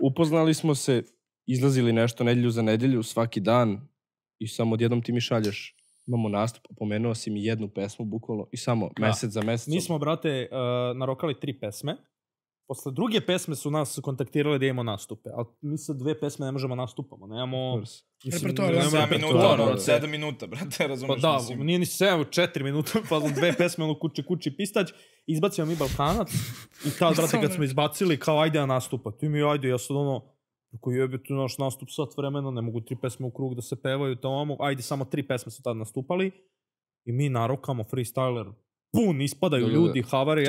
upoznali smo se, izlazili nešto nedelju za nedelju, svaki dan i samo odjednom ti mi šalješ, imamo nastup, pomenuo si mi jednu pesmu bukvalno i samo mesec za mesecom. Mi smo, brate, narokali 3 pesme. Posle druge pesme su nas kontaktirali da imamo nastupe, ali mi sa 2 pesme ne možemo nastupamo, nemamo... Repertoar, 7 minuta, brate, razumiješ? Pa da, nije ni 7, 4 minuta, pa 2 pesme, ono kući pistać, izbacimo mi Balkanac i kao, brate, kad smo izbacili, kao ajde na nastupa, ti mi ajde, ja sad ono, ako jebe tu naš nastup sat vremena, ne mogu 3 pesme u krug da se pevaju, tamo, ajde, samo 3 pesme su tad nastupali i mi narokamo freestyler, pun, ispadaju ljudi, havare.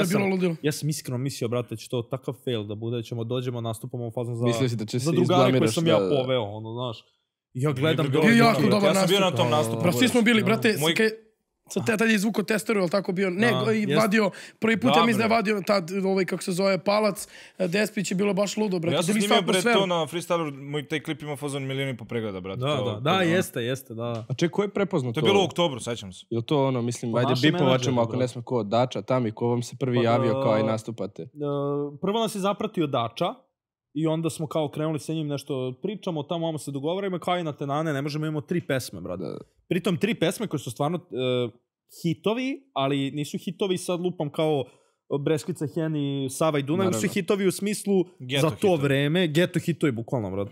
Ja sam iskreno mislio, brate, će to takav fail da bude, dođemo, nastupamo u fazom za drugare koje sam ja poveo, ono, znaš. Ja gledam... Bio jako dobar nastup. Ja sam bio na tom nastupu. Svi smo bili, brate, tad je izvuko testeru, ali tako bio, ne, i vadio, prvi put ja mislim da je vadio tad, kako se zove, Palac, Despić je bilo baš ludo, brate. Ja sam snimio pre to na freestylu, moj taj klip ima fazon 1 milion pregleda, brate. Da, jeste, da. A čekaj, ko je prepoznao to? To je bilo u oktobru, sećam se. Ili to ono, mislim, ajde bipovačemo ako ne smo ko Dača, Tami, ko vam se prvi javio kao aj nastupate? Prvo nas je zapratio Dača, i onda smo kao krenuli sa njim nešto pričamo, tamo vamo se dogovaramo, kao i na Tenane, ne možemo imamo 3 pesme, brate. Pritom 3 pesme koje su stvarno hitovi, ali nisu hitovi sad lupam kao Breskvica, Hen i Sava i Dunav, su hitovi u smislu za to vreme, geto hitovi, bukvalno, brate.